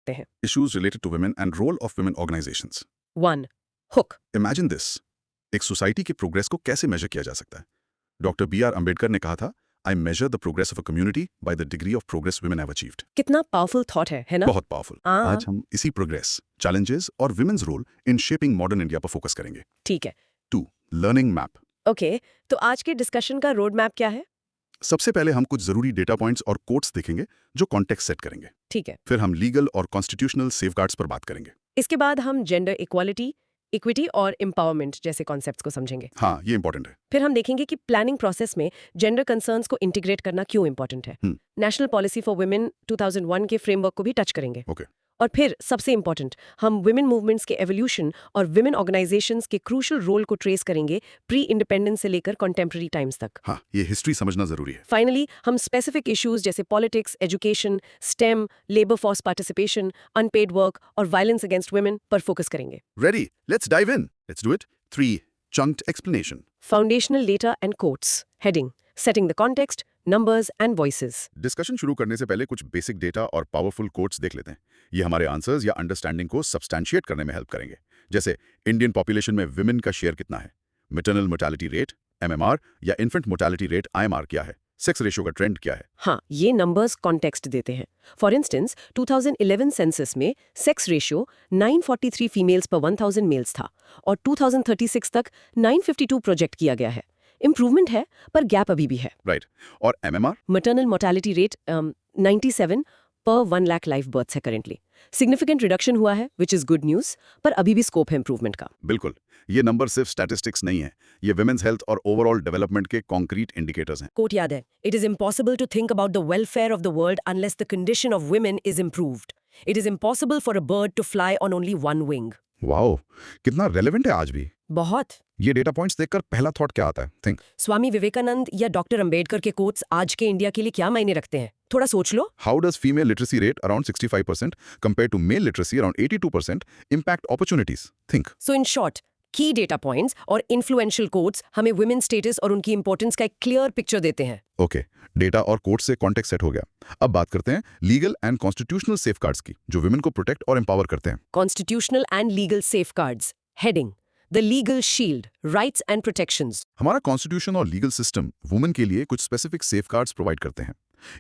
सकते हैं। Issues related to women and role of women organizations. 1. Hook. Imagine this. एक society के progress को कैसे मेजर किया जा सकता है? डॉक्टर बी आर अम्बेडकर ने कहा था, I measure the progress of a community by the degree of progress women have achieved. कितना पावरफुल थॉट है ना? बहुत पावरफुल। आज हम इसी प्रोग्रेस, चैलेंजेस और women's role in shaping modern India पर फोकस करेंगे। ठीक है। 2. Learning map. ओके, तो आज के डिस्कशन का रोड मैप क्या है? सबसे पहले हम कुछ जरूरी डेटा पॉइंट्स और कोट्स देखेंगे जो कॉन्टेक्स्ट सेट करेंगे। ठीक है। फिर हम लीगल और कॉन्स्टिट्यूशनल सेफगार्ड्स पर बात करेंगे। इसके बाद हम जेंडर इक्वालिटी, इक्विटी और एम्पावरमेंट जैसे कॉन्सेप्ट्स को समझेंगे। हाँ, ये इंपॉर्टेंट है। फिर हम देखेंगे कि प्लानिंग प्रोसेस में जेंडर कंसर्न्स को इंटीग्रेट करना क्यों इंपॉर्टेंट है। नेशनल पॉलिसी फॉर वुमेन 2001 के फ्रेमवर्क को भी टच करेंगे। ओके। और फिर सबसे इंपॉर्टेंट, हम विमेन मूवमेंट्स के एवोल्यूशन और विमेन ऑर्गेनाइजेशंस के क्रूशल रोल को ट्रेस करेंगे प्री इंडिपेंडेंस से लेकर कंटेम्प्रेरी टाइम्स तक। हाँ, ये हिस्ट्री समझना जरूरी है। फाइनली हम स्पेसिफिक इश्यूज जैसे politics, education, STEM, labour force participation, unpaid work और वायलेंस अगेंस्ट वुमेन पर फोकस करेंगे। Ready? Let's dive in. Let's do it. 3. Chunked explanation. Foundational data and quotes. Heading: setting the context, numbers and voices. Discussion शुरू करने से पहले कुछ basic data और powerful quotes देख लेते हैं। ये हमारे आंसर्स या अंडरस्टैंडिंग को सब्सटैंशिएट करने में हेल्प करेंगे। जैसे इंडियन पॉपुलेशन में विमेन का शेयर कितना है, मैटरनल मोर्टेलिटी रेट MMR या इन्फेंट मोर्टेलिटी रेट IMR क्या है, सेक्स रेशियो का ट्रेंड क्या है। हाँ, ये नंबर्स कॉन्टेक्स्ट देते हैं। फॉर इंस्टेंस 2011 सेंसस में सेक्स रेशियो 943 फीमेल्स पर 1000 मेल्स था और 2036 तक 952 प्रोजेक्ट किया गया है। इंप्रूवमेंट है, पर गैप अभी भी है। राइट। और MMR? मैटरनल मोर्टेलिटी रेट 97 पर 1 लाख लाइव बर्थ्स है करेंटली। सिग्निफिकेंट रिडक्शन हुआ है, विच इज गुड न्यूज, पर अभी भी स्कोप है इंप्रूवमेंट का। बिल्कुल। ये नंबर सिर्फ स्टैटिस्टिक्स नहीं है, ये विमेन्स हेल्थ और ओवरऑल डेवलपमेंट के कॉन्क्रीट इंडिकेटर्स हैं। कोट याद है, it is impossible to think about the welfare of the world unless the condition of women is improved. It is impossible for a bird to fly on only one wing. Wow, कितना relevant है आज भी। बहुत। ये data points देखकर पहला thought क्या आता है? थिंक। स्वामी विवेकानंद या डॉक्टर अंबेडकर के कोट्स आज के इंडिया के लिए क्या मायने रखते हैं? थोड़ा सोच लो। How does female literacy rate around 65% compared to male literacy around 82% impact opportunities? Think. So in short, की डेटा पॉइंट्स और इन्फ्लुएंशियल कोट्स हमें वुमेन स्टेटस और उनकी इंपॉर्टेंस का एक क्लियर पिक्चर देते हैं। ओके, डेटा और कोड से कॉन्टेक्स्ट सेट हो गया। अब बात करते हैं लीगल एंड कॉन्स्टिट्यूशनल सेफगार्ड्स की, जो वुमेन को प्रोटेक्ट और एम्पावर करते हैं। Constitutional and legal safeguards. Heading: the legal shield, rights and protections. हमारा कॉन्स्टिट्यूशन और लीगल सिस्टम वुमेन के लिए कुछ स्पेसिफिक सेफगार्ड्स प्रोवाइड करते हैं।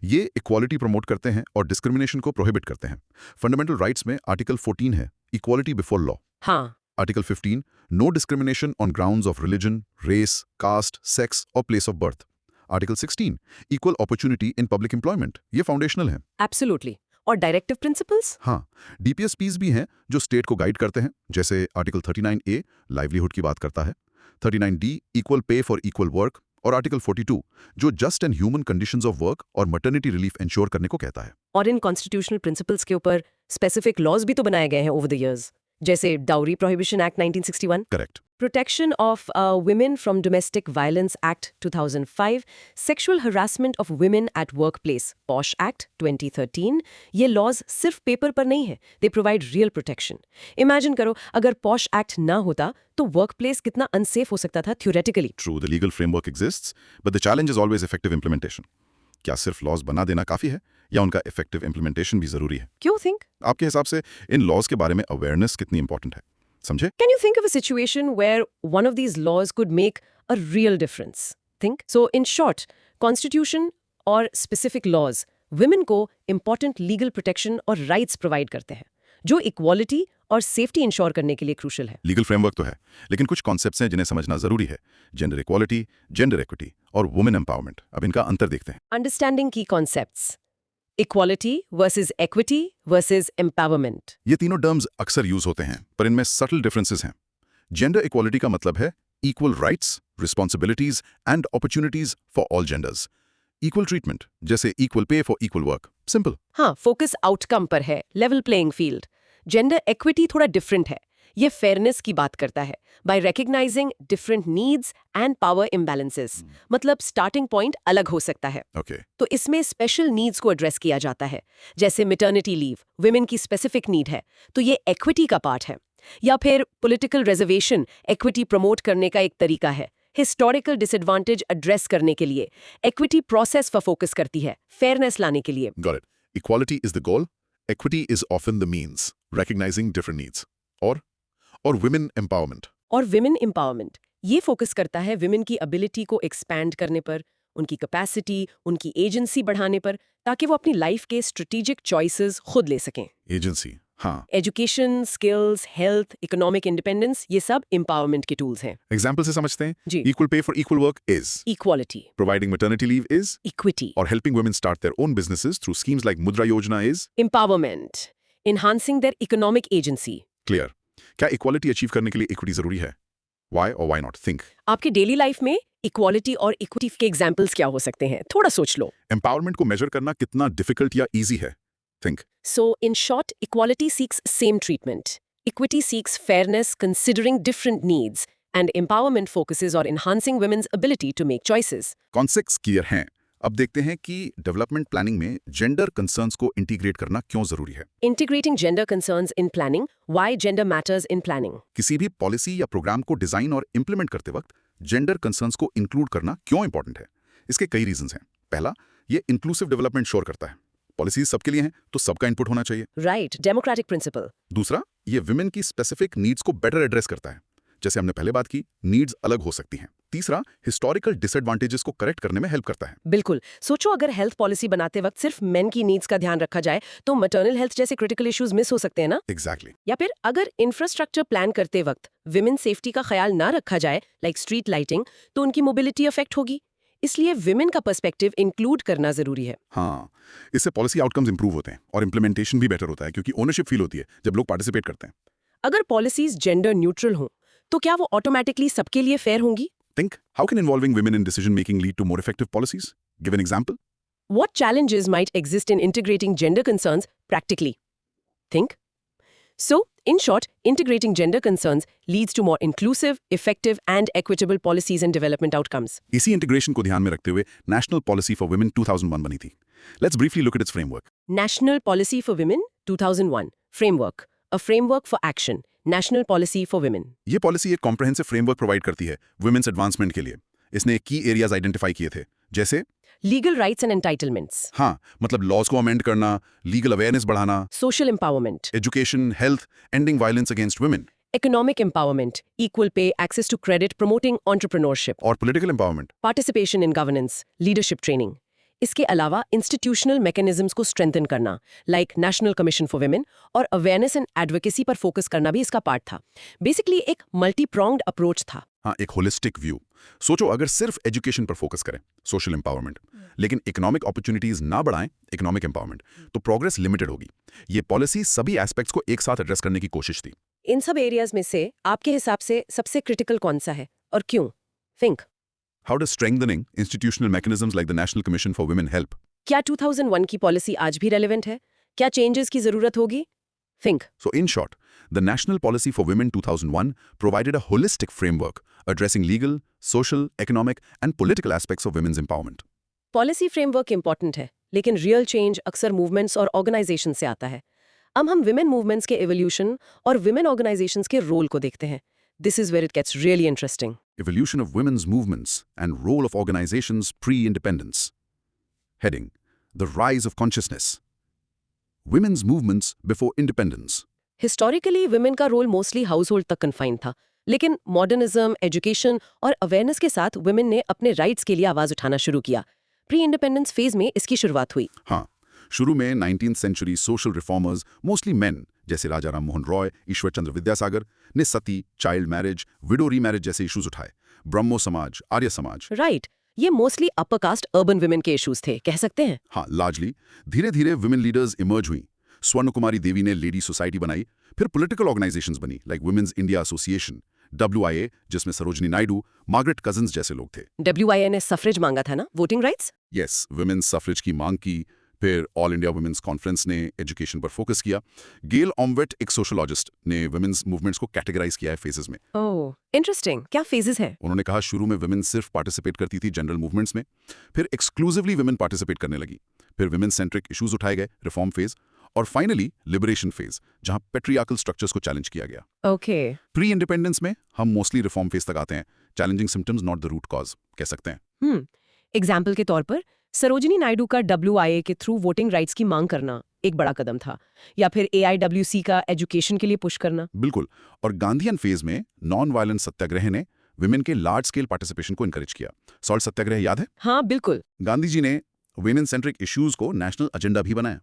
ये इक्वालिटी प्रमोट करते हैं और डिस्क्रिमिनेशन को प्रोहिबिट करते हैं। फंडामेंटल राइट्स में आर्टिकल 14 है, इक्वालिटी बिफोर लॉ। हाँ। Article 15, no discrimination on grounds of religion, race, caste, sex और place of birth. Article 16, equal opportunity in public employment. ये फाउंडेशनल है। एब्सोल्युटली। और डायरेक्टिव प्रिंसिपल्स? हाँ, DPSPs भी हैं जो स्टेट को गाइड करते हैं। जैसे आर्टिकल 39A लाइवलीहुड की बात करता है, 39D equal pay for equal work और आर्टिकल 42 जो just and human conditions of work और मटर्निटी रिलीफ इंश्योर करने को कहता है। और इन कॉन्स्टिट्यूशनल प्रिंसिपल्स के ऊपर स्पेसिफिक लॉज भी तो बनाए गए हैं ओवर द इयर्स, जैसे dowry prohibition act 1961, correct. Protection of women from domestic violence act 2005, sexual harassment of women at work place posh act 2013। ये लॉज सिर्फ पेपर पर नहीं है, they provide real protection. Imagine करो, अगर पॉश एक्ट ना होता तो वर्क प्लेस कितना अनसेफ हो सकता था theoretically. True, the legal framework exists, but the challenge is always effective implementation. क्या सिर्फ लॉज बना देना काफी है या उनका इफेक्टिव इम्प्लीमेंटेशन भी जरूरी है? क्यों थिंक? आपके हिसाब से इन लॉज के बारे में अवेयरनेस कितनी इंपॉर्टेंट है, समझे? Can you think of a situation where one of these laws could make a real difference? Think. So, in short, constitution और specific laws women को important legal protection और rights provide करते हैं, जो equality और safety ensure करने के लिए crucial है। लीगल फ्रेमवर्क तो है, लेकिन कुछ कॉन्सेप्ट्स हैं जिन्हें समझना जरूरी है। जेंडर इक्वालिटी, जेंडर इक्विटी और वुमेन एम्पावरमेंट। अब इनका अंतर देखते हैं। Understanding key concepts. Equality versus equity versus empowerment. ये तीनों टर्म्स अक्सर यूज होते हैं, पर इनमें सटल डिफरेंसेस हैं। जेंडर इक्वालिटी का मतलब है equal rights, responsibilities and opportunities for all genders. Equal treatment, जैसे equal pay for equal work. Simple. हाँ, फोकस आउटकम पर है, level playing field. Gender equity थोड़ा डिफरेंट है, ये फेयरनेस की बात करता है by recognising different needs and power imbalances. मतलब स्टार्टिंग पॉइंट अलग हो सकता है। ओके। तो इसमें स्पेशल नीड्स को एड्रेस किया जाता है, जैसे मैटरनिटी लीव वुमेन की स्पेसिफिक नीड है, तो ये इक्विटी का पार्ट है। या फिर पॉलिटिकल रिजर्वेशन इक्विटी प्रमोट करने का एक तरीका है। हिस्टोरिकल डिसएडवांटेज एड्रेस करने के लिए इक्विटी प्रोसेस पर फोकस करती है, फेयरनेस लाने के लिए। Got it. Equality is the goal, equity is often the means, recognizing different needs. और women empowerment. और विमेन एम्पावरमेंट ये फोकस करता है विमेन की एबिलिटी को एक्सपैंड करने पर, उनकी कैपेसिटी, उनकी एजेंसी बढ़ाने पर, ताकि वो अपनी लाइफ के स्ट्रेटेजिक चॉइसेस खुद ले सकें। Agency, हाँ. Education, skills, health, economic independence, ये सब एम्पावरमेंट के टूल्स हैं। Example से समझते हैं. जी। Equal pay for equal work is. Equality, Providing maternity leave is. Equity, Or helping women start their own businesses through schemes like Mudra Yojana is. Empowerment, enhancing their economic agency। Clear. क्या equality achieve करने के लिए equity जरूरी है? Why or why not? Think. आपके daily life में equality और equity के एग्जाम्पल्स क्या हो सकते हैं? थोड़ा सोच लो। Empowerment को measure करना कितना difficult या easy है? Think. So, in short, equality seeks same treatment. Equity seeks fairness considering different needs. And empowerment focuses on enhancing women's ability to make choices. Concepts clear हैं. अब देखते हैं कि डेवलपमेंट प्लानिंग में जेंडर कंसर्न्स को integrate करना क्यों जरूरी है. Integrating gender concerns in planning. Why gender matters in planning. किसी भी पॉलिसी या प्रोग्राम को डिजाइन और इंप्लीमेंट करते वक्त जेंडर कंसर्न्स को इंक्लूड करना क्यों इंपॉर्टेंट है. इसके कई रीजंस हैं. पहला, ये इंक्लूसिव डेवलपमेंट श्योर करता है. पॉलिसीज सबके लिए हैं तो सबका इनपुट होना चाहिए. Right, democratic principle. दूसरा, ये विमेन की स्पेसिफिक नीड्स को बेटर एड्रेस करता है. जैसे हमने पहले बात की, नीड्स अलग हो सकती हैं. तीसरा, हिस्टोरिकल डिसएडवांटेजेस को करेक्ट करने में हेल्प करता है. बिल्कुल। सोचो अगर हेल्थ पॉलिसी बनाते वक्त सिर्फ मेन की नीड्स का ध्यान रखा जाए तो मैटरनल हेल्थ जैसे क्रिटिकल इश्यूज मिस हो सकते हैं ना. एग्जैक्टली. या फिर अगर इंफ्रास्ट्रक्चर प्लान करते वक्त विमेन सेफ्टी का ख्याल ना रखा जाए, लाइक स्ट्रीट लाइटिंग, तो उनकी मोबिलिटी अफेक्ट होगी. इसलिए विमेन का पर्सपेक्टिव इंक्लूड करना जरूरी है. हाँ, इससे पॉलिसी आउटकम्स इंप्रूव होते हैं और इम्प्लीमेंटेशन भी बेटर होता है क्योंकि ओनरशिप फील होती है जब लोग पार्टिसिपेट करते हैं. अगर पॉलिसीज जेंडर न्यूट्रल हों तो क्या वो ऑटोमेटिकली सबके लिए फेयर होंगी? Think, how can involving women in decision making lead to more effective policies? Give an example. What challenges might exist in integrating gender concerns practically? Think. So, in short, integrating gender concerns leads to more inclusive, effective, and equitable policies and development outcomes. इसी integration को ध्यान में रखते हुए national policy for women 2001 बनी थी. Let's briefly look at its framework. National Policy for Women 2001 Framework. A framework for action. National Policy for Women. ये policy एक कॉम्प्रहेंसिव फ्रेमवर्क प्रोवाइड करती है वुमेन्स एडवांसमेंट के लिए. इसने की एरियाज आइडेंटिफाई किए थे, जैसे Legal rights and entitlements. हाँ, मतलब लॉज को अमेंड करना, लीगल अवेयरनेस बढ़ाना, Social empowerment. Education, health, ending violence against women. Economic empowerment. Equal pay, access to credit, promoting entrepreneurship. और political empowerment. Participation in governance. Leadership training. इसके अलावा institutional mechanisms को strengthen करना, like national commission for women, और awareness and advocacy पर focus करना भी इसका पार्ट था. बेसिकली एक मल्टी प्रोंग्ड अप्रोच था. हाँ, एक होलिस्टिक व्यू. सोचो अगर सिर्फ एजुकेशन पर फोकस करें, सोशल एम्पावरमेंट, लेकिन इकोनॉमिक अपॉर्चुनिटीज ना बढ़ाएं, इकोनॉमिक एम्पावरमेंट, तो प्रोग्रेस लिमिटेड होगी. ये पॉलिसी सभी एस्पेक्ट्स को एक साथ एड्रेस करने की कोशिश थी. इन सब एरियाज में से आपके हिसाब से सबसे क्रिटिकल कौन सा है और क्यों? Think. How does strengthening institutional mechanisms like the National Commission for Women help? क्या 2001 की पॉलिसी आज भी रेलेवेंट है? क्या चेंजेस की जरूरत होगी? Think. So in short, the National Policy for Women 2001 provided a holistic framework addressing legal, social, economic and political aspects of women's empowerment. Policy framework important है, लेकिन रियल चेंज अक्सर मूवमेंट्स और organisation से आता है. अब हम विमेन मूवमेंट्स के एवोल्यूशन और विमेन ऑर्गेनाइजेशंस के रोल को देखते हैं. This is where it gets really interesting. Evolution of women's movements and role of organizations pre-independence. Heading: The rise of consciousness. Women's movements before independence. Historically women का role mostly household तक confined था, लेकिन modernism, education और awareness के साथ women ने अपने rights के लिए आवाज उठाना शुरू किया. प्री इंडिपेंडेंस फेज में इसकी शुरुआत हुई. हाँ, शुरू में 19th century social reformers, mostly men, जैसे राजा राम मोहन रॉय, ईश्वर चंद्र विद्यासागर, ने सती, चाइल्ड मैरिज, विडो रीमैरिज जैसे इश्यूज उठाए. ब्रह्मो समाज, आर्य समाज. राइट. ये mostly upper caste urban women के इश्यूज थे, कह सकते हैं. हाँ, लार्जली. धीरे धीरे विमेन लीडर्स इमर्ज हुई. स्वर्ण कुमारी देवी ने लेडी सोसाइटी बनाई. फिर पॉलिटिकल ऑर्गेनाइजेशंस बनी, like women's India association, WIA, जिसमें सरोजनी नायडू, मार्गरेट कजिन्स जैसे लोग थे. WIA ने सफरेज मांगा था ना, voting rights. Yes, women's suffrage की मांग की. फिर ऑल इंडिया वुमेन्स कॉन्फ्रेंस ने एजुकेशन पर फोकस किया. गेल ऑमवेट, एक सोशोलॉजिस्ट, ने वुमेन्स मूवमेंट्स को कैटेगराइज किया है फेजेस में. ओह, इंटरेस्टिंग. क्या फेजेस हैं? उन्होंने कहा शुरू में वुमेन सिर्फ पार्टिसिपेट करती थी जनरल मूवमेंट्स में, फिर एक्सक्लूसिवली वुमेन पार्टिसिपेट करने लगी, फिर वुमेन सेंट्रिक इश्यूज उठाए गए, रिफॉर्म फेज, और फाइनली लिबरेशन फेज, जहां पेट्रियार्कल स्ट्रक्चर्स को चैलेंज किया गया. ओके. प्री इंडिपेंडेंस में हम मोस्टली रिफॉर्म फेज तक आते हैं. Challenging symptoms not the root cause, कह सकते हैं. एग्जाम्पल के तौर पर सरोजनी नायडू का WIA के थ्रू वोटिंग राइट्स की मांग करना, एक बड़ा कदम था, या फिर AIWC का एजुकेशन के लिए पुश करना। बिल्कुल। और गांधीयन फेज में नॉन वायलेंस सत्याग्रह ने विमेन के लार्ज स्केल पार्टिसिपेशन को इनकरेज किया। सॉल्ट सत्याग्रह याद है? हाँ बिल्कुल। गांधी जी ने वेमेन सेंट्रिक इश्यूज को नेशनल एजेंडा भी बनाया।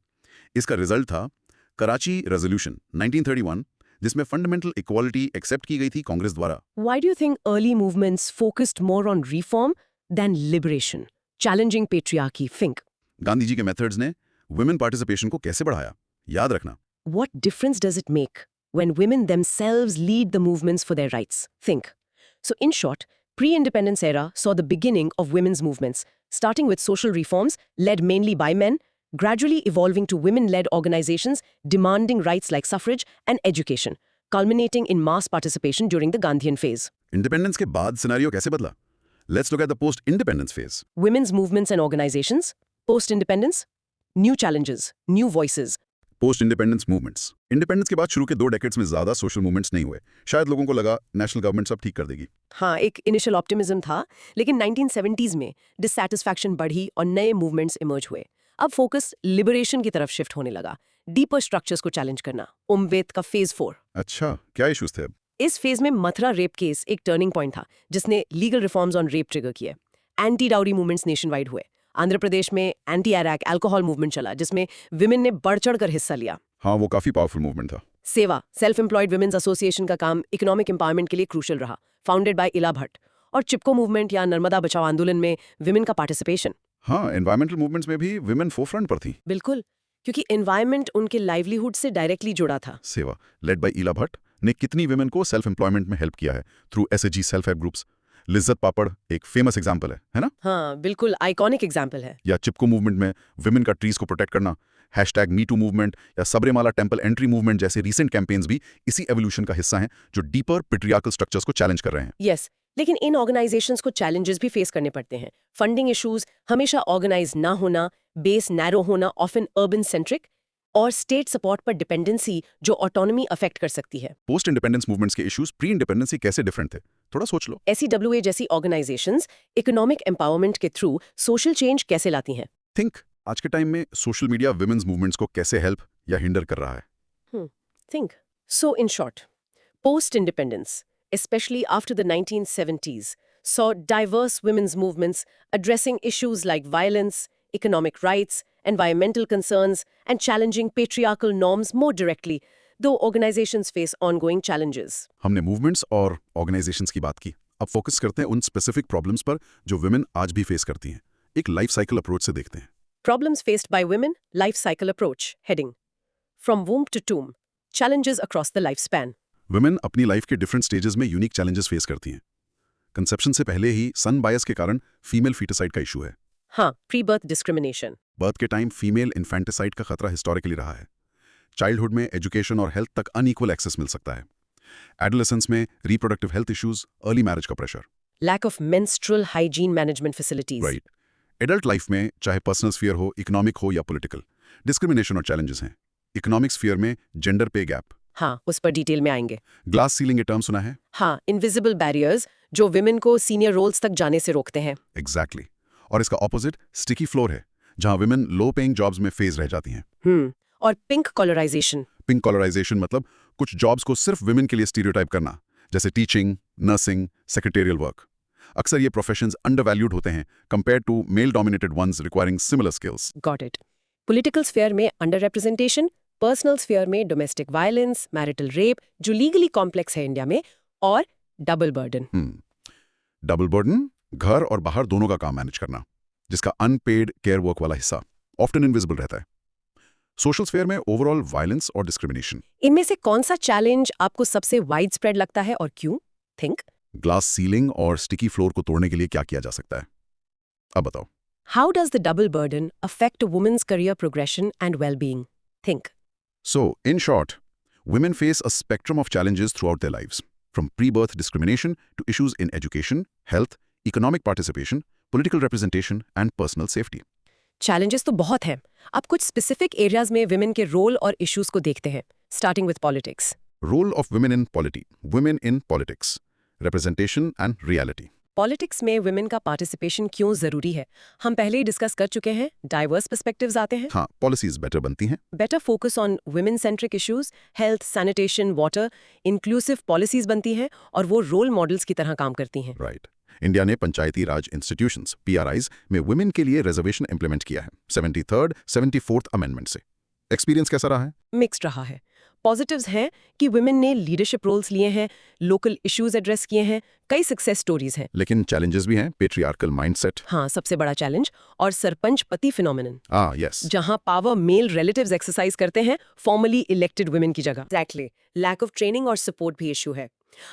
इसका रिजल्ट था कराची रेजोल्यूशन 1931, जिसमें फंडामेंटल इक्वालिटी एक्सेप्ट की गई थी कांग्रेस द्वारा। Why do you think early movements focused more on reform than liberation? Challenging patriarchy, think. Gandhi ji के मेथड्स ने वुमेन पार्टिसिपेशन को कैसे बढ़ाया? याद रखना। What difference does it make when women themselves lead the movements for their rights? Think. So in short, pre-independence era saw the beginning of women's movements, starting with social reforms led mainly by men, gradually evolving to women-led organizations demanding rights like suffrage and education, culminating in mass participation during the Gandhian phase. Independence के बाद scenario कैसे बदला? Let's look at the post independence phase. Women's movements and organizations, post-independence, new challenges, new voices. Post independence movements. Independence के बाद शुरू के 2 decades में ज्यादा सोशल मूवमेंट्स नहीं हुए। शायद लोगों को लगा नेशनल गवर्नमेंट सब ठीक कर देगी। हाँ, एक इनिशियल ऑप्टिमिज्म था, लेकिन 1970s में डिससैटिस्फैक्शन बढ़ी और नए मूवमेंट्स इमर्ज हुए। अब फोकस लिबरेशन की तरफ शिफ्ट होने लगा, डीपर स्ट्रक्चर्स को चैलेंज करना। उम्वेद का फेज 4। अच्छा, क्या इश्यूज थे अब? इस फेज में मथुरा रेप केस एक टर्निंग पॉइंट था, जिसने legal reforms on rape trigger किए। Anti dowry movements nationwide हुए। आंध्र प्रदेश में एंटी अरैक अल्कोहल मूवमेंट चला, जिसमें विमेन ने बढ़ चढ़ कर हिस्सा लिया। हाँ, वो काफी पावरफुल मूवमेंट था। सेवा, सेल्फ एम्प्लॉयड वुमेन्स एसोसिएशन का काम इकोनॉमिक एम्पावरमेंट के लिए क्रूशल रहा, फाउंडेड बाय इला भट्ट। और चिपको मूवमेंट या नर्मदा बचाओ आंदोलन में विमेन का पार्टिसिपेशन। हाँ, एनवायरमेंटल मूवमेंट्स में भी विमेन फोरफ्रंट पर थी। बिल्कुल, क्योंकि एनवायरनमेंट उनके लाइवलीहुड से डायरेक्टली जुड़ा था। सेवा, लेड बाय इला भट्ट, ने कितनी विमेन को सेल्फ एम्प्लॉयमेंट में हेल्प किया है through SHG self help groups. Lijjat Papad एक फेमस एग्जाम्पल है ना? हाँ बिल्कुल, आइकॉनिक एग्जाम्पल है। या चिपको मूवमेंट में विमेन का ट्रीज को प्रोटेक्ट करना, #MeToo मूवमेंट या सबरीमाला टेम्पल एंट्री मूवमेंट जैसे रीसेंट कैंपेन्स भी इसी एवोल्यूशन का हिस्सा हैं, जो डीपर पेट्रियार्कल स्ट्रक्चर्स को चैलेंज कर रहे हैं। यस, लेकिन इन ऑर्गेनाइजेशंस को चैलेंजेस भी फेस करने पड़ते हैं। फंडिंग इश्यूज, हमेशा ऑर्गेनाइज ना होना, बेस नैरो होना, ऑफन अर्बन सेंट्रिक, और स्टेट सपोर्ट पर डिपेंडेंसी जो ऑटोनॉमी अफेक्ट कर सकती है। पोस्ट इंडिपेंडेंस मूवमेंट्स के इश्यूज प्री इंडिपेंडेंस से कैसे डिफरेंट थे? थोड़ा सोच लो। SCWA जैसी ऑर्गेनाइजेशंस इकोनॉमिक एम्पावरमेंट के थ्रू सोशल चेंज कैसे लाती हैं? थिंक आज के टाइम में सोशल मीडिया विमेन्स मूवमेंट्स को कैसे हेल्प या हिंडर कर रहा है? Think. So, in short, post-independence, especially after the 1970s, saw diverse women's movements addressing issues like violence, economic rights, environmental concerns, and challenging patriarchal norms more directly, though organizations face ongoing challenges. हमने movements और organisations की बात की। अब focus करते हैं उन specific problems पर जो विमेन आज भी फेस करती हैं। एक लाइफ साइकिल अप्रोच से देखते हैं। Problems faced by women, life cycle approach, heading. From womb to tomb, challenges across the lifespan. Women अपनी लाइफ के डिफरेंट स्टेजेस में यूनिक चैलेंजेस फेस करती हैं। कंसेप्शन से पहले ही सन बायस के कारण फीमेल फीटिसाइड का इशू है। हाँ, प्री-बर्थ डिस्क्रिमिनेशन। बर्थ के टाइम फीमेल इन्फेंटिसाइड का खतरा हिस्टोरिकली रहा है। चाइल्डहुड में एजुकेशन और हेल्थ तक अनइक्वल एक्सेस मिल सकता है। एडोलेसेंस में reproductive health issues, early marriage का pressure. Lack of menstrual hygiene management facilities. Right. Adult life में चाहे पर्सनल स्फीयर हो, इकोनॉमिक हो या पॉलिटिकल, डिस्क्रिमिनेशन और चैलेंजेस हैं। इकोनॉमिक स्फीयर में जेंडर पे गैप। हाँ, उस पर डिटेल में आएंगे। ग्लास सीलिंग ये टर्म सुना है? हाँ, इनविजिबल बैरियर्स जो विमेन को सीनियर रोल्स तक जाने से रोकते हैं। एग्जैक्टली। और इसका ऑपोजिट स्टिकी फ्लोर है, जहां विमेन लो पेइंग जॉब्स में फेज रह जाती हैं। और पिंक कॉलराइजेशन। पिंक कॉलराइजेशन मतलब कुछ जॉब्स को सिर्फ विमेन के लिए स्टीरियोटाइप करना, जैसे टीचिंग, नर्सिंग, सेक्रेटेरियल वर्क। अक्सर ये प्रोफेशंस अंडरवैल्यूड होते हैं compare to male dominated ones requiring similar skills. Got it. Political sphere में अंडर रिप्रेजेंटेशन, पर्सनल स्फीयर में डोमेस्टिक वायलेंस, मैरिटल रेप जो लीगली कॉम्प्लेक्स है इंडिया में, और डबल बर्डन। डबल बर्डन, घर और बाहर दोनों का काम मैनेज करना, जिसका अनपेड केयर वर्क वाला हिस्सा ऑफ्टन इनविजिबल रहता है। सोशल स्फीयर में ओवरऑल वायलेंस और डिस्क्रिमिनेशन। इनमें से कौन सा चैलेंज आपको सबसे वाइड स्प्रेड लगता है और क्यों? थिंक। ग्लास सीलिंग और स्टिकी फ्लोर को तोड़ने के लिए क्या किया जा सकता है? अब बताओ। How does the double burden affect a woman's career progression and well-being? Think. So, in short, women face a spectrum of challenges throughout their lives, from pre-birth discrimination to issues in education, health, economic participation, political representation, and personal safety. Challenges तो बहुत हैं। अब कुछ specific areas में women के role और issues को देखते हैं, starting with politics. Role of women in polity. Women in politics. Representation and reality. Politics में वुमेन का पार्टिसिपेशन क्यों जरूरी है? हम पहले ही डिस्कस कर चुके हैं। डाइवर्स पर्सपेक्टिव्स आते हैं। हाँ, पॉलिसीज बेटर बनती हैं। Better focus on women centric issues, health, sanitation, water, inclusive policies बनती हैं और वो रोल मॉडल्स की तरह काम करती हैं। राइट। इंडिया ने पंचायती राज इंस्टीट्यूशंस PRIs में वुमेन के लिए रिजर्वेशन इंप्लीमेंट किया है 73rd 74th अमेंडमेंट से। एक्सपीरियंस कैसा रहा है? मिक्स्ड रहा है। पॉजिटिव्स हैं कि वुमेन ने लीडरशिप रोल्स लिए हैं, लोकल इश्यूज एड्रेस किए हैं, कई सक्सेस स्टोरीज हैं। लेकिन चैलेंजेस भी हैं, पेट्रियार्कल माइंडसेट। हाँ, सबसे बड़ा चैलेंज और सरपंच पति फिनोमिनन, यस। जहां पावर मेल रिलेटिव्स एक्सरसाइज करते हैं फॉर्मली इलेक्टेड वुमेन की जगह। एग्जैक्टली। लैक ऑफ ट्रेनिंग और सपोर्ट भी इशू है।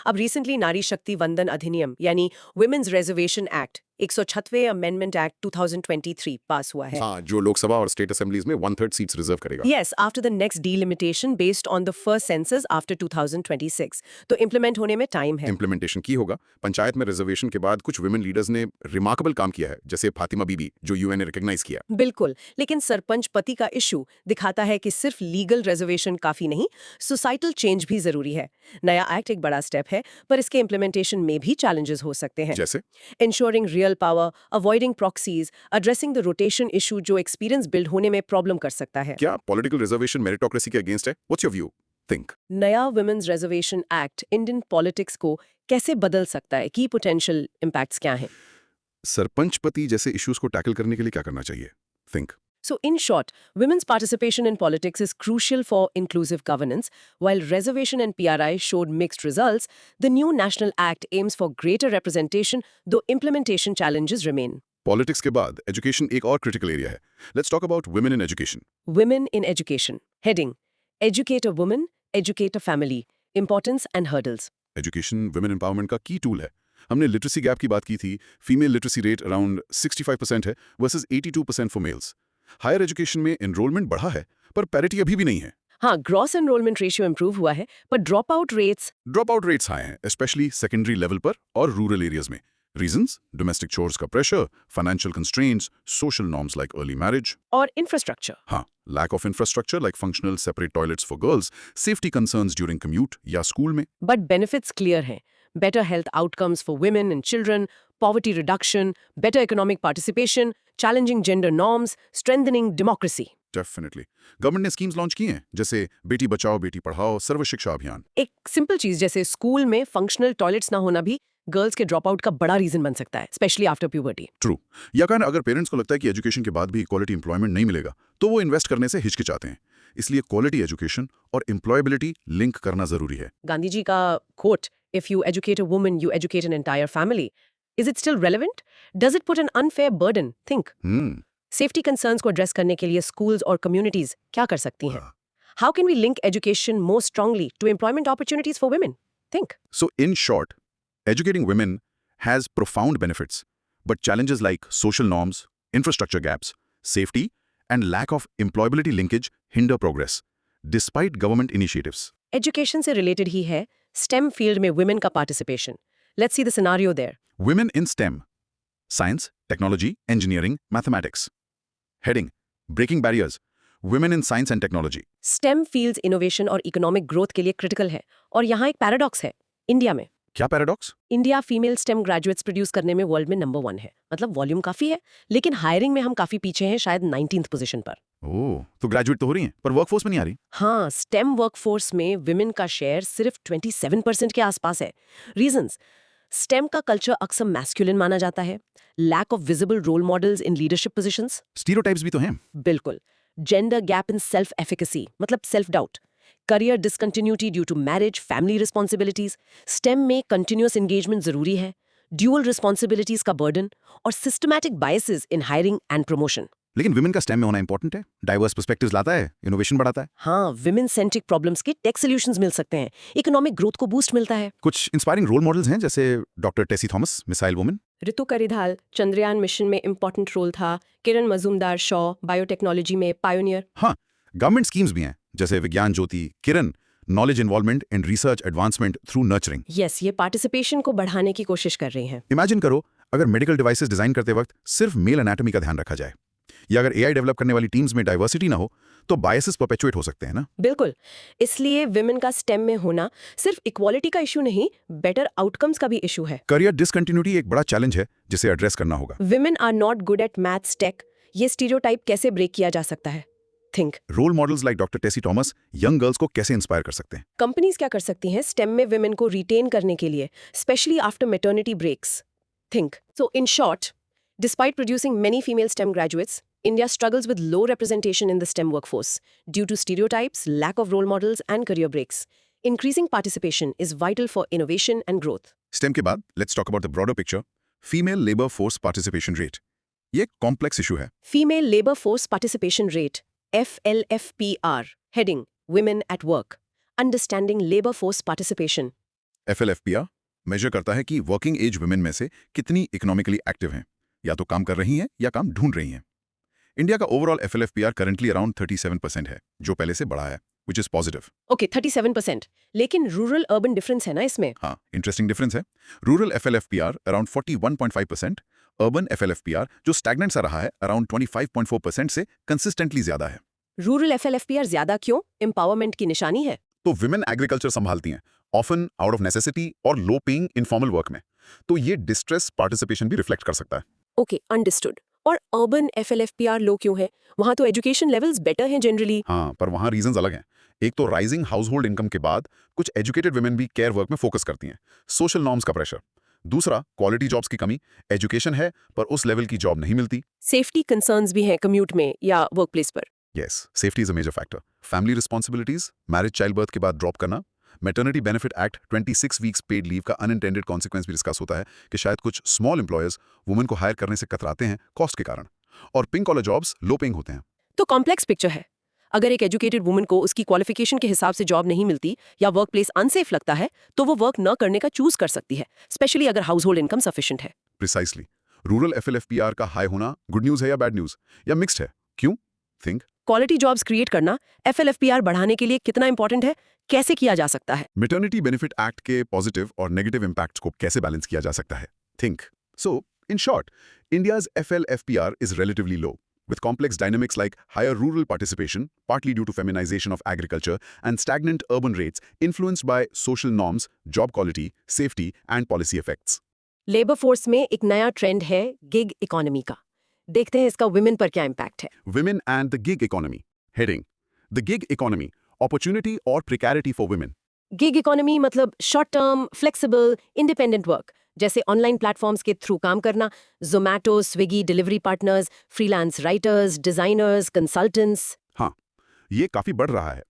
अब रिसेंटली नारी शक्ति वंदन अधिनियम यानी वुमेन्स रिजर्वेशन एक्ट 106वें अमेंडमेंट एक्ट 2023 पास हुआ है। हाँ, जो लोकसभा और स्टेट असेंबलीज में 1/3 सीट्स रिजर्व करेगा। Yes, after the next delimitation based on the first census after 2026. तो इम्प्लीमेंट होने में टाइम है। इम्प्लीमेंटेशन की होगा। पंचायत में रिजर्वेशन के बाद कुछ वुमेन लीडर्स ने रिमार्केबल काम किया है, जैसे फातिमा बीबी, जो UN ने रिकॉग्नाइज किया। बिल्कुल, लेकिन सरपंच पति का इशू दिखाता है कि सिर्फ लीगल रिजर्वेशन काफी नहीं, सोसाइटल चेंज भी जरूरी है। नया एक्ट एक बड़ा स्टेप है, पर इसके इम्प्लीमेंटेशन में भी चैलेंजेस हो सकते हैं। जैसे ensuring real power, avoiding proxies, addressing the rotation issue जो एक्सपीरियंस बिल्ड होने में प्रॉब्लम कर सकता है। क्या पॉलिटिकल रिजर्वेशन मेरिटोक्रेसी के अगेंस्ट है? What's your view? थिंक। नया women's reservation act Indian politics को कैसे बदल सकता है? की पोटेंशियल इम्पैक्ट्स क्या हैं? सरपंच पति जैसे इश्यूज को टैकल करने के लिए क्या करना चाहिए? Think. So, in short, women's participation in politics is crucial for inclusive governance. While reservation and PRI showed mixed results, the new National Act aims for greater representation, though implementation challenges remain. Politics के बाद education एक और critical area है। Let's talk about women in education. Women in education. Heading: Educate a woman, educate a family. Importance and hurdles. Education women empowerment का की tool है। हमने literacy gap की बात की थी। फीमेल लिटरेसी रेट अराउंड 65% है versus 82% for males. Higher education में एनरोलमेंट बढ़ा है, पर पैरिटी अभी भी नहीं है। हाँ, ग्रॉस एनरोलमेंट रेशियो इंप्रूव हुआ है, पर ड्रॉप आउट रेट्स हाई हैं, स्पेशली सेकेंडरी लेवल पर और रूरल एरियाज में। रीजंस: डोमेस्टिक चोर्स का pressure, financial constraints, social norms like early marriage और इंफ्रास्ट्रक्चर। हाँ, lack of infrastructure like functional separate toilets for girls, safety concerns during commute या school में। But benefits clear हैं. Better health outcomes for women and children, poverty reduction, better economic participation, challenging gender norms, strengthening democracy. Definitely. Government ने schemes launch की हैं, जैसे बेटी बचाओ बेटी पढ़ाओ, सर्व शिक्षा अभियान। एक सिंपल चीज जैसे स्कूल में फंक्शनल टॉयलेट्स ना होना भी गर्ल्स के ड्रॉप आउट का बड़ा रीजन बन सकता है, स्पेशली आफ्टर प्यूबर्टी। ट्रू। या कारण अगर पेरेंट्स को लगता है कि एजुकेशन के बाद भी क्वालिटी एम्प्लॉयमेंट नहीं मिलेगा, तो वो इन्वेस्ट करने से हिचकिचाते हैं। इसलिए क्वालिटी एजुकेशन और एम्प्लॉयबिलिटी लिंक करना जरूरी है। गांधी जी का quote, if you educate a woman you educate an entire family, is it still relevant? Does it put an unfair burden? Think. Safety concerns को एड्रेस करने के लिए स्कूल्स और कम्युनिटीज क्या कर सकती हैं? How can we link education more strongly to employment opportunities for women? Think. So in short, educating women has profound benefits, but challenges like social norms, infrastructure gaps, safety, and lack of employability linkage hinder progress, despite government initiatives. Education से related ही है STEM field में women का participation. Let's see the scenario there. Women in STEM: Science, Technology, Engineering, Mathematics. Heading: Breaking barriers. Women in Science and Technology. Stem fields innovation और economic growth के लिए critical है, और यहाँ एक पैराडॉक्स है इंडिया में। क्या paradox? India female stem graduates produce करने में वर्ल्ड में नंबर 1 है। मतलब वॉल्यूम काफी है, लेकिन हायरिंग में हम काफी पीछे हैं, शायद 19th पोजीशन पर। ओह, तो ग्रेजुएट तो हो रही हैं, पर वर्कफोर्स में नहीं आ रही। हाँ, स्टेम वर्कफोर्स में विमेन का शेयर सिर्फ 27% के आसपास है। रीजंस: स्टेम का कल्चर अक्सर मैस्कुलिन माना जाता है, lack of visible role models in leadership positions. Stereotypes भी तो हैं। बिल्कुल। Gender gap in self efficacy, मतलब self doubt. Career discontinuity due to marriage, family responsibilities. STEM में कंटिन्यूअस एंगेजमेंट जरूरी है, ड्यूअल रिस्पॉन्सिबिलिटीज का बर्डन और systematic biases in hiring and promotion. लेकिन विमेन का स्टेम में होना इंपॉर्टेंट है, डाइवर्स पर्सपेक्टिव्स लाता है, इनोवेशन बढ़ाता है। हाँ, विमेन सेंट्रिक प्रॉब्लम्स के टेक सॉल्यूशंस मिल सकते हैं, इकोनॉमिक ग्रोथ को बूस्ट मिलता है। कुछ इंस्पायरिंग रोल मॉडल्स हैं, जैसे doctor Tessy Thomas, missile woman. Ritu Karidhal, Chandrayaan mission में इंपॉर्टेंट रोल था। किरण मजूमदार शॉ, बायोटेक्नोलॉजी में पायोनियर। हाँ, गवर्नमेंट स्कीम्स भी हैं, जैसे Vigyan Jyoti, Kiran, knowledge involvement and research advancement through nurturing. Yes, ये पार्टिसिपेशन को बढ़ाने की कोशिश कर रही हैं। इमेजिन करो, अगर मेडिकल डिवाइसेस डिजाइन करते वक्त सिर्फ मेल एनाटॉमी का ध्यान रखा जाए, या अगर AI डेवलप करने वाली टीम्स में डाइवर्सिटी ना हो, तो बायसेस परपेचुएट हो सकते हैं ना। बिल्कुल। इसलिए विमेन का स्टेम में होना सिर्फ इक्वालिटी का इशू नहीं, बेटर आउटकम्स का भी इशू है। करियर डिसकंटिन्यूटी एक बड़ा चैलेंज है जिसे एड्रेस करना होगा। Women are not good at maths tech, ये स्टीरियोटाइप कैसे ब्रेक किया जा सकता है? थिंक। Role models like doctor Tessy Thomas young girls को कैसे इंस्पायर कर सकते हैं? कंपनीज क्या कर सकती हैं स्टेम में विमेन को रिटेन करने के लिए, specially after maternity breaks? Think. So in short, despite producing many female STEM graduates, India struggles with low representation in the STEM workforce due to stereotypes, lack of role models, and career breaks. Increasing participation is vital for innovation and growth. Stem के बाद let's talk about the broader picture, female labour force participation rate. ये एक complex issue है। Female Labor Force Participation Rate, FLFPR, heading Women at Work. Understanding labor force participation. FLFPR measure करता है कि working as women में से कितनी economically active हैं, या तो काम कर रही हैं या काम ढूंढ रही हैं। इंडिया का ओवरऑल FLFPR करंटली अराउंड 37% है, जो पहले से बढ़ा है, विच इज पॉजिटिव। ओके, 37%. लेकिन रूरल अर्बन डिफरेंस है ना इसमें? हाँ, इंटरेस्टिंग डिफरेंस है। Rural FLFPR around 41.5%, urban FLFPR जो स्टैग्नेंट सा रहा है अराउंड 25.4% से कंसिस्टेंटली ज्यादा है। रूरल FLFPR ज्यादा क्यों? एम्पावरमेंट की निशानी है। तो विमेन एग्रीकल्चर संभालती हैं, ऑफन आउट ऑफ नेसेसिटी और लो पेइंग इनफॉर्मल वर्क में, तो ये डिस्ट्रेस पार्टिसिपेशन भी रिफ्लेक्ट कर सकता है। Okay, understood. और अर्बन FLFPR लो क्यों है? वहां तो एजुकेशन लेवल्स बेटर हैं जनरली। हाँ, पर वहाँ रीजंस अलग हैं। एक तो राइजिंग हाउस होल्ड इनकम के बाद कुछ एजुकेटेड वुमेन भी केयर वर्क में फोकस करती हैं, सोशल नॉर्म्स का प्रेशर। दूसरा, क्वालिटी जॉब्स की कमी, एजुकेशन है पर उस लेवल की जॉब नहीं मिलती। सेफ्टी कंसर्न्स भी हैं कम्यूट में या वर्कप्लेस पर। Yes, safety is a major factor. Family responsibilities, marriage child birth के बाद ड्रॉप करना। Maternity benefit act 26 weeks paid leave का अनइंटेंडेड कॉन्सिक्वेंस भी डिस्कस होता है कि शायद कुछ स्मॉल एम्प्लॉयर्स वुमेन को हायर करने से कतराते हैं कॉस्ट के कारण। और pink collar jobs low paying होते हैं। तो कॉम्प्लेक्स पिक्चर है। अगर एक एजुकेटेड वुमन को उसकी क्वालिफिकेशन के हिसाब से जॉब नहीं मिलती या वर्क प्लेस अनसेफ लगता है, तो वो वर्क न करने का चूज कर सकती है, स्पेशली अगर हाउस होल्ड इनकम सफिशिएंट है। प्रिसाइसली। रूरल FLFPR का हाई होना गुड न्यूज है या बैड न्यूज, या मिक्स्ड है? क्यों? थिंक। क्वालिटी जॉब्स क्रिएट करना FLFPR बढ़ाने के लिए कितना इंपॉर्टेंट है? कैसे किया जा सकता है? मैटरनिटी बेनिफिट एक्ट के पॉजिटिव और नेगेटिव इम्पैक्ट्स को कैसे बैलेंस किया जा सकता है? Think. So in short, India's FLFPR is relatively low, with complex dynamics like higher rural participation, partly due to feminization of agriculture, and stagnant urban rates influenced by social norms, job quality, safety, and policy effects. Labour force में एक नया trend है gig economy का। देखते हैं इसका women पर क्या इम्पैक्ट है। Women and the gig economy. Heading: The gig economy, opportunity or precarity for women. Gig economy मतलब short term, flexible, independent work, जैसे ऑनलाइन प्लेटफॉर्म्स के थ्रू काम करना, Zomato, Swiggy delivery partners, freelance writers, designers, consultants. हाँ, ये काफी बढ़ रहा है।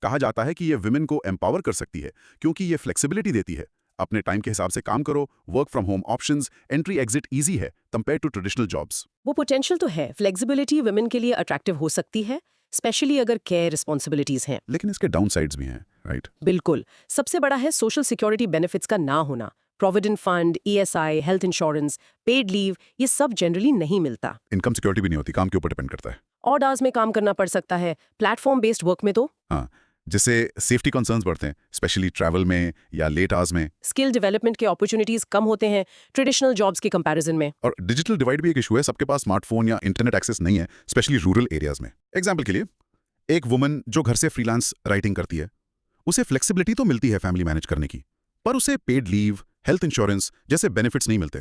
कहा जाता है कि ये विमेन को एम्पावर कर सकती है क्योंकि ये फ्लेक्सिबिलिटी देती है। अपने टाइम के हिसाब से काम करो, work from home options, entry exit easy है कंपेयर टू ट्रेडिशनल जॉब्स। वो पोटेंशियल तो है, फ्लेक्सिबिलिटी वुमेन के लिए अट्रैक्टिव हो सकती है, स्पेशली अगर केयर रिस्पॉन्सिबिलिटीज हैं। लेकिन इसके डाउनसाइड्स भी हैं, राइट? बिल्कुल। सबसे बड़ा है सोशल सिक्योरिटी बेनिफिट्स का ना होना। Provident fund, ESI, health insurance, paid leave, ये सब जनरली नहीं मिलता। इनकम सिक्योरिटी भी नहीं होती, काम के ऊपर डिपेंड करता है। ऑड आवर्स में काम करना पड़ सकता है। प्लेटफॉर्म बेस्ड वर्क में तो हाँ, जिससे सेफ्टी कंसर्न्स बढ़ते हैं, स्पेशली ट्रैवल में या लेट आवर्स में। स्किल डेवलपमेंट के अपॉर्चुनिटीज कम होते हैं ट्रेडिशनल जॉब्स के कंपैरिजन में। और डिजिटल डिवाइड भी एक इशू है, सबके पास स्मार्टफोन या इंटरनेट एक्सेस नहीं है, स्पेशली रूरल एरियाज में। एग्जाम्पल के लिए, एक वुमन जो घर से फ्रीलांस राइटिंग करती है, उसे फ्लेक्सिबिलिटी तो मिलती है फैमिली मैनेज करने की, पर उसे पेड लीव, हेल्थ इंश्योरेंस जैसे बेनिफिट्स नहीं मिलते।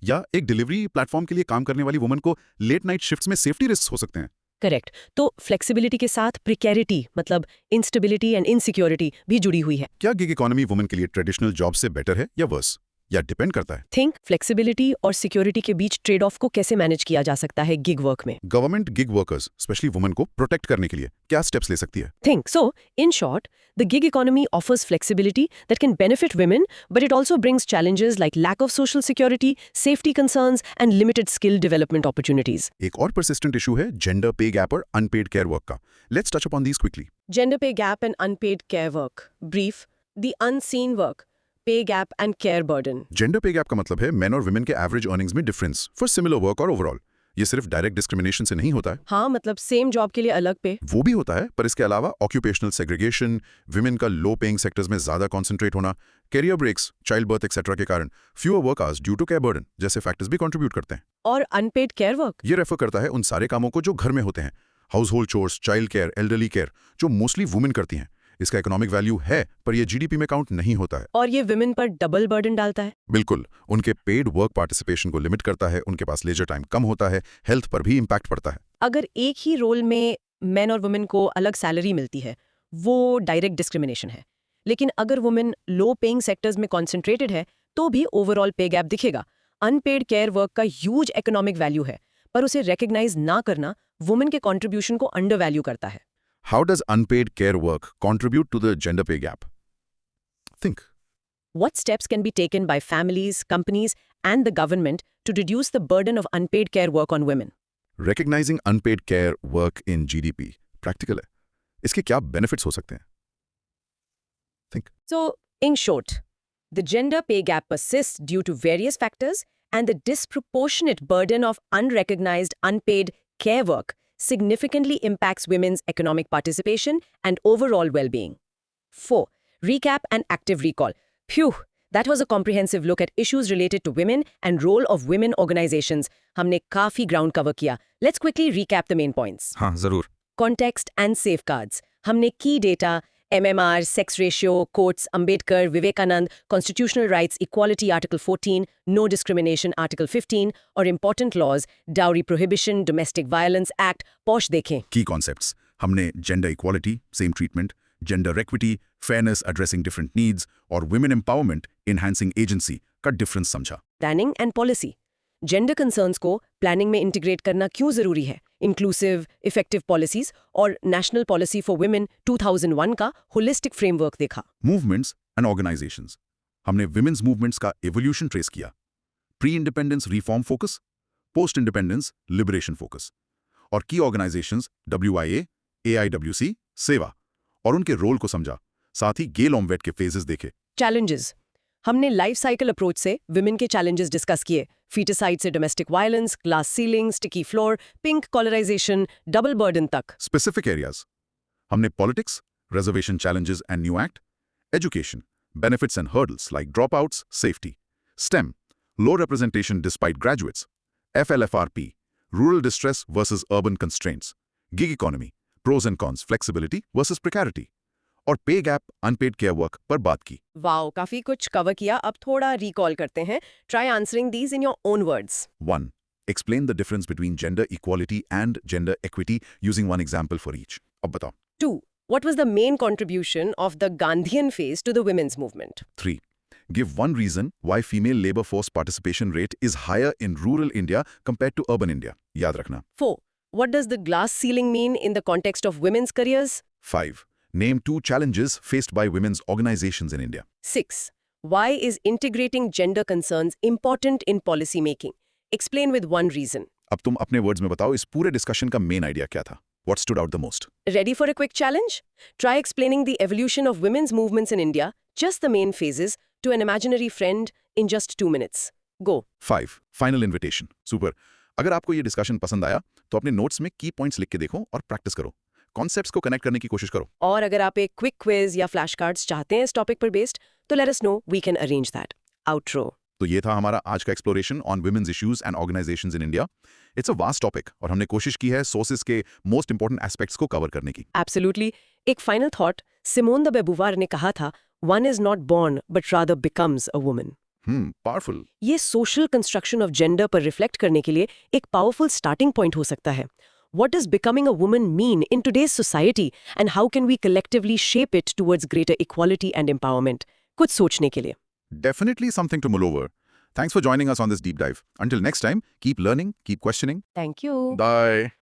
या एक डिलीवरी प्लेटफॉर्म के लिए काम करने वाली वुमन को लेट नाइट शिफ्ट्स में सेफ्टी रिस्क हो सकते हैं। करेक्ट। तो फ्लेक्सिबिलिटी के साथ प्रिकैरिटी मतलब इंस्टेबिलिटी एंड इनसिक्योरिटी भी जुड़ी हुई है। क्या गिग इकोनॉमी वुमन के लिए ट्रेडिशनल जॉब से बेटर है या वर्स, या डिपेंड करता है? थिंक फ्लेक्सिबिलिटी और सिक्योरिटी के बीच ट्रेड ऑफ को कैसे मैनेज किया जा सकता है गिग वर्क में। Government gig workers specially woman को प्रोटेक्ट करने के लिए क्या स्टेप्स ले सकती है? Think. So, in short, the gig economy offers flexibility that can benefit women, but it also brings challenges like lack of social security, safety concerns, and limited skill development opportunities. एक और persistent issue है gender pay gap और unpaid care work का। Let's touch upon these quickly. Gender pay gap and unpaid care work. Brief, the unseen work, pay gap and care burden. Gender pay gap का मतलब है main और women के average earnings में difference for similar work और overall. ये सिर्फ direct discrimination से नहीं होता है। हाँ, मतलब सेम जॉब के लिए अलग पे। वो भी होता है, पर इसके अलावा ऑक्यूपेशनल सेग्रीगेशन, विमेन का लो पेइंग सेक्टर्स में ज्यादा कॉन्सेंट्रेट होना, career breaks, child birth etcetera के कारण fewer work hours due to care burden जैसे फैक्टर्स भी कंट्रीब्यूट करते हैं। और अनपेड केयर वर्क ये रेफर करता है उन सारे कामों को जो घर में होते हैं, house hold chores, child care, elderly care, जो मोस्टली वुमेन करती हैं। इसका इकोनॉमिक वैल्यू है, पर यह जीडीपी में काउंट नहीं होता है। और ये विमेन पर डबल बर्डन डालता है। बिल्कुल, उनके पेड वर्क पार्टिसिपेशन को लिमिट करता है, उनके पास लेजर टाइम कम होता है, हेल्थ पर भी इम्पैक्ट पड़ता है। अगर एक ही रोल में मेन और वुमेन को अलग सैलरी मिलती है, वो डायरेक्ट डिस्क्रिमिनेशन है। लेकिन अगर वुमेन लो पेइंग सेक्टर्स में कॉन्सेंट्रेटेड है, तो भी ओवरऑल पे गैप दिखेगा। अनपेड केयर वर्क का ह्यूज इकोनॉमिक वैल्यू है, पर उसे रिकॉग्नाइज ना करना वुमेन के कंट्रीब्यूशन को अंडर वैल्यू करता है। How does unpaid care work contribute to the gender pay gap? Think. What steps can be taken by families, companies, and the government to reduce the burden of unpaid care work on women? Recognizing unpaid care work in GDP practical है। इसके क्या benefits हो सकते हैं? Think. So, in short, the gender pay gap persists due to various factors, and the disproportionate burden of unrecognized unpaid care work significantly impacts women's economic participation and overall well-being. 4. Recap and active recall. Phew, that was a comprehensive look at issues related to women and role of women organizations. हमने काफी ground cover किया. Let's quickly recap the main points. हाँ, जरूर। Context and safeguards. हमने key data, MMR, sex ratio, quotes, Ambedkar, Vivekanand, constitutional rights, equality, Article 14, no discrimination, Article 15, और important laws, dowry prohibition, domestic violence act, posh देखें। Key concepts. हमने gender equality, same treatment, gender equity, fairness addressing different needs, और women empowerment, enhancing agency का difference समझा। Planning and policy. Gender concerns को planning में integrate करना क्यों जरूरी है? इंक्लूसिव, इफेक्टिव पॉलिसीज और नेशनल पॉलिसी फॉर वुमेन 2001 का होलिस्टिक फ्रेमवर्क देखा। Movements and organisations. हमने विमेंस मूवमेंट्स का एवोल्यूशन ट्रेस किया। Pre independence reform focus, post independence liberation focus, और की ऑर्गेनाइजेशंस WIA, AIWC, सेवा, और उनके रोल को समझा। साथ ही गेल ऑमवेट के फेजेस देखे। चैलेंजेस। हमने लाइफ साइकिल अप्रोच से विमेन के चैलेंजेस डिस्कस किए। फीटिसाइड से domestic violence, glass ceiling, sticky floor, pink collarisation, double burden तक। Specific areas. हमने politics, reservation challenges and new act, education, benefits and hurdles like dropouts, safety, STEM, low representation despite graduates, FLFRP, rural distress versus urban constraints, gig economy, pros and cons, flexibility versus precarity, और pay gap, unpaid care work पर बात की। Wow, काफी कुछ cover किया। अब थोड़ा recall करते हैं। Try answering these in your own words. 1. Explain the difference between gender equality and gender equity using one example for each. अब बताओ। 2. What was the main contribution of the Gandhian phase to the women's movement? 3. Give one reason why female labor force participation rate is higher in rural India compared to urban India. याद रखना। 4. What does the glass ceiling mean in the context of women's careers? 5. Name 2 challenges faced by women's organizations in India. 6. Why is integrating gender concerns important in policy making? Explain with one reason. अब तुम अपने words में बताओ इस पूरे discussion का main idea क्या था? What stood out the most? Ready for a quick challenge? Try explaining the evolution of women's movements in India, just the main phases, to an imaginary friend in just 2 minutes. Go. 5. Final invitation. Super. अगर आपको ये discussion पसंद आया तो अपने notes में की points लिख के देखो और प्रैक्टिस करो। कॉन्सेप्ट्स को कनेक्ट करने की कोशिश करो। और अगर आप एक क्विक क्विज या फ्लैश कार्ड्स चाहते हैं इस टॉपिक पर बेस्ड, तो let us know, we can arrange that. Outro. तो ये था हमारा आज का exploration on women's issues and organisations in India. It's a vast topic और हमने कोशिश की है सोर्सेज के मोस्ट इंपोर्टेंट एस्पेक्ट्स को कवर करने की। एब्सोल्युटली। एक final thought, Simone de Beauvoir ने कहा था, one is not born but rather becomes a woman. Powerful. ये सोशल कंस्ट्रक्शन ऑफ जेंडर पर रिफ्लेक्ट करने के लिए एक पावरफुल स्टार्टिंग पॉइंट हो सकता है। What does becoming a woman mean in today's society, and how can we collectively shape it towards greater equality and empowerment? कुछ सोचने के लिए। Definitely something to mull over. Thanks for joining us on this deep dive. Until next time, keep learning, keep questioning. Thank you. Bye.